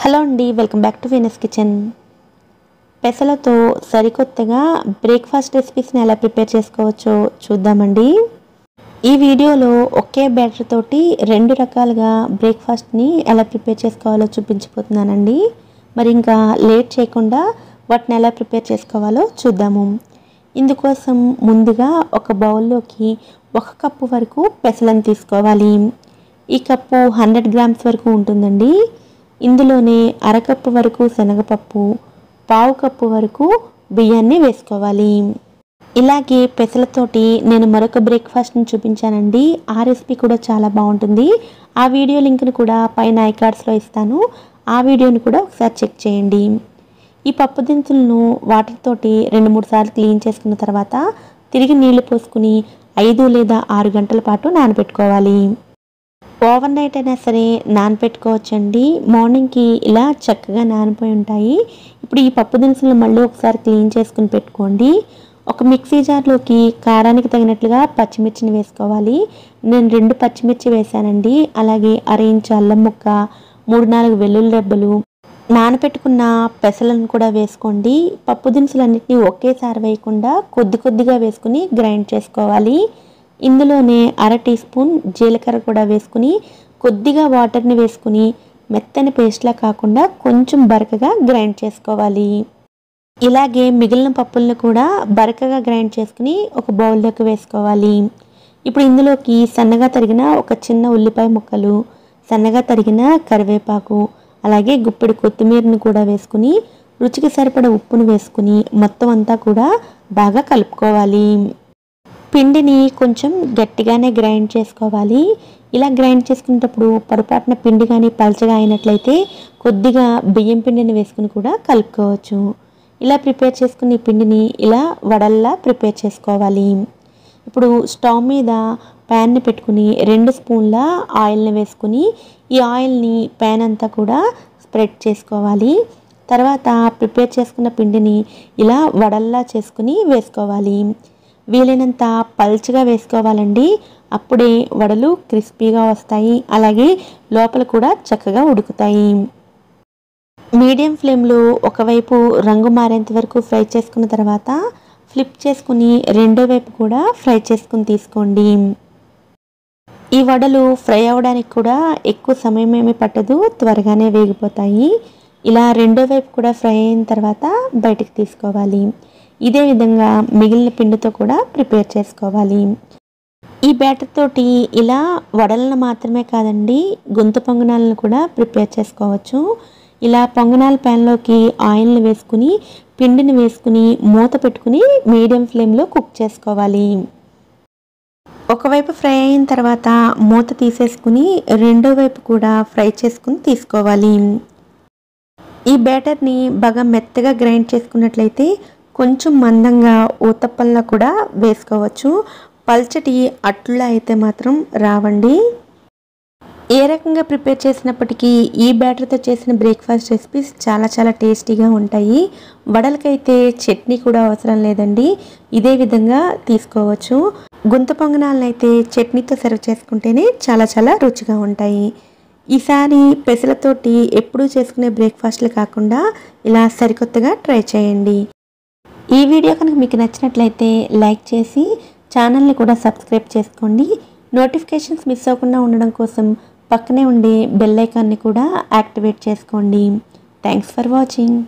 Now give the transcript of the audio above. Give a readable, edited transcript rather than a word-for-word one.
Hello అండి, welcome back to Venus kitchen. పెసలతో సరికొత్తగా బ్రేక్ఫాస్ట్ రెసిపీస్ని ఎలా ప్రిపేర్ చేసుకోవచ్చో చూద్దామండి. ఈ వీడియోలో ఒకే బ్యాటర్ తోటి రెండు రకాలుగా బ్రేక్ఫాస్ట్ని ఎలా ప్రిపేర్ చేసుకోవాలో చూపించిపోతున్నానండి. మరి ఇంకా లేట్ చేయకుండా వాటిని ఎలా ప్రిపేర్ చేసుకోవాలో చూద్దాము. ఇందుకోసం ముందుగా ఒక బౌల్లోకి 1 కప్పు వరకు పెసలను తీసుకోవాలి. ఈ కప్పు 100 గ్రామ్స్ వరకు ఉంటుందండి. ఇందులోనే అరకప్పు వరకు శనగపప్పు, పావు కప్పు వరకు బియ్యాన్ని వేసుకోవాలి. ఇలాగే పెసలతోటి నేను మరొక బ్రేక్ఫాస్ట్ని చూపించానండి. ఆ రెసిపీ కూడా చాలా బాగుంటుంది. ఆ వీడియో లింక్ను కూడా పైన ఐకార్డ్స్లో ఇస్తాను. ఆ వీడియోని కూడా ఒకసారి చెక్ చేయండి. ఈ పప్పు దినుసులను వాటర్ తోటి 2-3 సార్లు క్లీన్ చేసుకున్న తర్వాత తిరిగి నీళ్లు పోసుకుని 5 లేదా 6 గంటల పాటు నానబెట్టుకోవాలి. ఓవర్ నైట్ అయినా సరే నానబెట్టుకోవచ్చండి. మార్నింగ్కి ఇలా చక్కగా నానిపోయి ఉంటాయి. ఇప్పుడు ఈ పప్పు దినుసులను మళ్ళీ ఒకసారి క్లీన్ చేసుకుని పెట్టుకోండి. ఒక మిక్సీ జార్లోకి కారానికి తగినట్లుగా పచ్చిమిర్చిని వేసుకోవాలి. నేను 2 పచ్చిమిర్చి వేసానండి. అలాగే 1/2 ఇంచు అల్లం ముక్క, 3-4 వెల్లుల్లి రెబ్బలు, నానబెట్టుకున్న పెసలను కూడా వేసుకోండి. పప్పు దినుసులన్నింటినీ ఒకేసారి వేయకుండా కొద్ది కొద్దిగా వేసుకుని గ్రైండ్ చేసుకోవాలి. ఇందులోనే 1/2 టీ స్పూన్ జీలకర్ర కూడా వేసుకుని కొద్దిగా వాటర్ని వేసుకుని మెత్తని పేస్ట్లా కాకుండా కొంచెం బరకగా గ్రైండ్ చేసుకోవాలి. ఇలాగే మిగిలిన పప్పులను కూడా బరకగా గ్రైండ్ చేసుకుని ఒక బౌల్లోకి వేసుకోవాలి. ఇప్పుడు ఇందులోకి సన్నగా తరిగిన ఒక చిన్న ఉల్లిపాయ ముక్కలు, సన్నగా తరిగిన కరివేపాకు, అలాగే గుప్పెడు కొత్తిమీరను కూడా వేసుకుని రుచికి సరిపడ ఉప్పును వేసుకుని మొత్తం అంతా కూడా బాగా కలుపుకోవాలి. పిండిని కొంచెం గట్టిగానే గ్రైండ్ చేసుకోవాలి. ఇలా గ్రైండ్ చేసుకునేటప్పుడు పొరపాటున పిండి కానీ పలచగా అయినట్లయితే కొద్దిగా బియ్యం పిండిని వేసుకుని కూడా కలుపుకోవచ్చు. ఇలా ప్రిపేర్ చేసుకుని పిండిని ఇలా వడల్లా ప్రిపేర్ చేసుకోవాలి. ఇప్పుడు స్టవ్ మీద ప్యాన్ని పెట్టుకుని 2 స్పూన్ల ఆయిల్ని వేసుకుని ఈ ఆయిల్ని ప్యాన్ అంతా కూడా స్ప్రెడ్ చేసుకోవాలి. తర్వాత ప్రిపేర్ చేసుకున్న పిండిని ఇలా వడల్లా చేసుకుని వేసుకోవాలి. వీలైనంత పల్చగా వేసుకోవాలండి. అప్పుడే వడలు క్రిస్పీగా వస్తాయి. అలాగే లోపల కూడా చక్కగా ఉడుకుతాయి. మీడియం ఫ్లేమ్లో ఒకవైపు రంగు మారేంత వరకు ఫ్రై చేసుకున్న తర్వాత ఫ్లిప్ చేసుకుని రెండో వైపు కూడా ఫ్రై చేసుకుని తీసుకోండి. ఈ వడలు ఫ్రై అవ్వడానికి కూడా ఎక్కువ సమయం ఏమీ పట్టదు, త్వరగానే వేగిపోతాయి. ఇలా రెండో వైపు కూడా ఫ్రై అయిన తర్వాత బయటికి తీసుకోవాలి. ఇదే విధంగా మిగిలిన పిండితో కూడా ప్రిపేర్ చేసుకోవాలి. ఈ బ్యాటర్ తోటి ఇలా వడలను మాత్రమే కాదండి, గుంత పొంగనాలను కూడా ప్రిపేర్ చేసుకోవచ్చు. ఇలా పొంగనాల ప్యాన్లోకి ఆయిల్ని వేసుకుని పిండిని వేసుకుని మూత పెట్టుకుని మీడియం ఫ్లేమ్లో కుక్ చేసుకోవాలి. ఒకవైపు ఫ్రై అయిన తర్వాత మూత తీసేసుకుని రెండో వైపు కూడా ఫ్రై చేసుకుని తీసుకోవాలి. ఈ బ్యాటర్ని బాగా మెత్తగా గ్రైండ్ చేసుకున్నట్లయితే కొంచెం మందంగా ఊతప్పంలా కూడా వేసుకోవచ్చు. పల్చటి అట్లా అయితే మాత్రం రావండి. ఏ రకంగా ప్రిపేర్ చేసినప్పటికీ ఈ బ్యాటర్తో చేసిన బ్రేక్ఫాస్ట్ రెసిపీస్ చాలా చాలా టేస్టీగా ఉంటాయి. వడలకైతే చట్నీ కూడా అవసరం లేదండి. ఇదే విధంగా తీసుకోవచ్చు. గుంత పొంగనాలను అయితే చట్నీతో సర్వ్ చేసుకుంటేనే చాలా చాలా రుచిగా ఉంటాయి. ఈసారి పెసలతోటి ఎప్పుడూ చేసుకునే బ్రేక్ఫాస్ట్లు కాకుండా ఇలా సరికొత్తగా ట్రై చేయండి. ఈ వీడియో కనుక మీకు నచ్చినట్లయితే లైక్ చేసి ఛానల్ని కూడా సబ్స్క్రైబ్ చేసుకోండి. నోటిఫికేషన్స్ మిస్ అవ్వకుండా ఉండడం కోసం పక్కనే ఉండే బెల్ ఐకాన్ని కూడా యాక్టివేట్ చేసుకోండి. Thanks for watching.